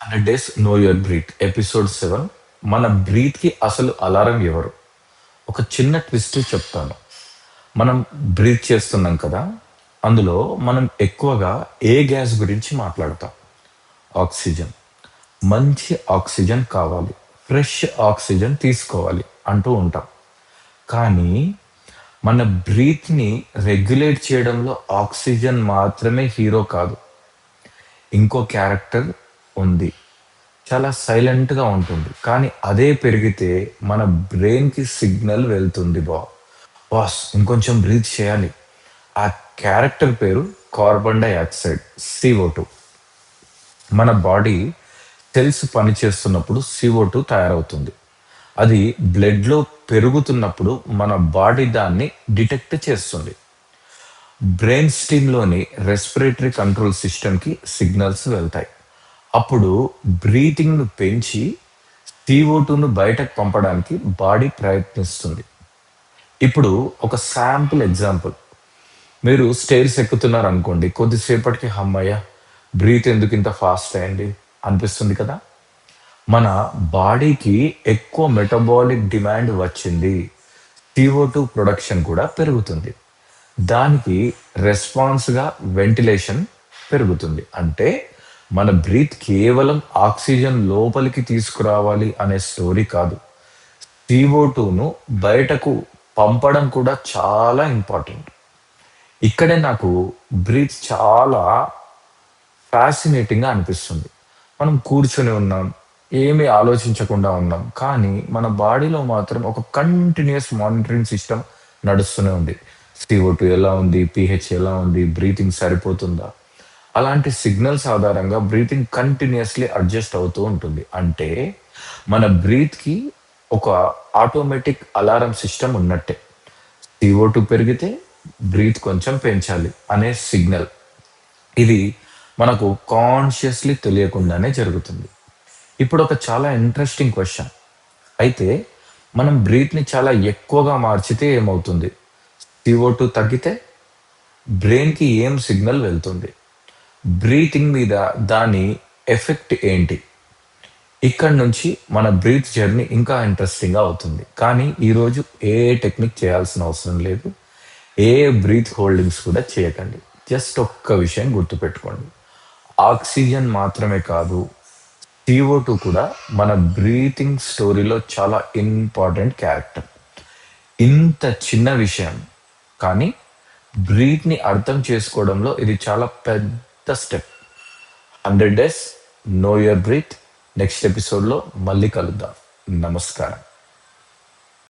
Hundred days know your breath episode 7. మన బ్రీత్కి అసలు alarm ఎవరు? ఒక చిన్న ట్విస్ట్ చెప్తాను. మనం బ్రీత్ చేస్తున్నాం కదా, అందులో మనం ఎక్కువగా ఏ గ్యాస్ గురించి మాట్లాడతాం? ఆక్సిజన్. మంచి ఆక్సిజన్ కావాలి, ఫ్రెష్ ఆక్సిజన్ తీసుకోవాలి అంటూ ఉంటాం. కానీ మన బ్రీత్ని రెగ్యులేట్ చేయడంలో ఆక్సిజన్ మాత్రమే హీరో కాదు, ఇంకో క్యారెక్టర్ ఉంది. చాలా సైలెంట్గా ఉంటుంది, కానీ అదే పెరిగితే మన బ్రెయిన్కి సిగ్నల్ వెళ్తుంది. బాస్ ఇంకొంచెం బ్రీత్ చేయాలి. ఆ క్యారెక్టర్ పేరు కార్బన్ డైఆక్సైడ్, CO2. మన బాడీ సెల్స్ పనిచేస్తున్నప్పుడు CO2 తయారవుతుంది. అది బ్లడ్లో పెరుగుతున్నప్పుడు మన బాడీ దాన్ని డిటెక్ట్ చేస్తుంది. బ్రెయిన్ స్టీమ్లోని రెస్పిరేటరీ కంట్రోల్ సిస్టమ్కి సిగ్నల్స్ వెళ్తాయి. అప్పుడు బ్రీతింగ్ను పెంచి CO2ను బయటకు పంపడానికి బాడీ ప్రయత్నిస్తుంది. ఇప్పుడు ఒక శాంపుల్ ఎగ్జాంపుల్. మీరు స్టేర్స్ ఎక్కుతున్నారు అనుకోండి, కొద్దిసేపటికి హమ్మయ్య బ్రీత్ ఎందుకు ఇంత ఫాస్ట్ అయింది అనిపిస్తుంది కదా. మన బాడీకి ఎక్కువ మెటబాలిక్ డిమాండ్ వచ్చింది, CO2 ప్రొడక్షన్ కూడా పెరుగుతుంది. దానికి రెస్పాన్స్గా వెంటిలేషన్ పెరుగుతుంది. అంటే మన బ్రీత్ కేవలం ఆక్సిజన్ లోపలికి తీసుకురావాలి అనే స్టోరీ కాదు, CO2ను బయటకు పంపడం కూడా చాలా ఇంపార్టెంట్. ఇక్కడే నాకు బ్రీత్ చాలా ఫ్యాసినేటింగ్గా అనిపిస్తుంది. మనం కూర్చొని ఉన్నాం, ఏమీ ఆలోచించకుండా ఉన్నాం, కానీ మన బాడీలో మాత్రం ఒక కంటిన్యూస్ మానిటరింగ్ సిస్టమ్ నడుస్తూనే ఉంది. CO2 ఎలా ఉంది, pH ఎలా ఉంది, బ్రీతింగ్ సరిపోతుందా, అలాంటి సిగ్నల్స్ ఆధారంగా బ్రీతింగ్ కంటిన్యూస్లీ అడ్జస్ట్ అవుతూ ఉంటుంది. అంటే మన బ్రీత్కి ఒక ఆటోమేటిక్ అలారం సిస్టమ్ ఉన్నట్టే. CO2 పెరిగితే బ్రీత్ కొంచెం పెంచాలి అనే సిగ్నల్. ఇది మనకు కాన్షియస్లీ తెలియకుండానే జరుగుతుంది. ఇప్పుడు ఒక చాలా ఇంట్రెస్టింగ్ క్వశ్చన్. అయితే మనం బ్రీత్ని చాలా ఎక్కువగా మార్చితే ఏమవుతుంది? CO2 తగ్గితే బ్రెయిన్కి ఏం సిగ్నల్ వెళ్తుంది? బ్రీతింగ్ మీద దాని ఎఫెక్ట్ ఏంటి? ఇక్కడ నుంచి మన బ్రీత్ జర్నీ ఇంకా ఇంట్రెస్టింగ్గా అవుతుంది. కానీ ఈరోజు ఏ టెక్నిక్ చేయాల్సిన అవసరం లేదు, ఏ బ్రీత్ హోల్డింగ్స్ కూడా చేయకండి. జస్ట్ ఒక్క విషయం గుర్తుపెట్టుకోండి, ఆక్సిజన్ మాత్రమే కాదు, CO2 కూడా మన బ్రీతింగ్ స్టోరీలో చాలా ఇంపార్టెంట్ క్యారెక్టర్. ఇంత చిన్న విషయం, కానీ బ్రీత్ని అర్థం చేసుకోవడంలో ఇది చాలా పెద్ద step. 100 days know your breath. Next ఎపిసోడ్లో మళ్ళీ కలుద్దాం. నమస్కారం.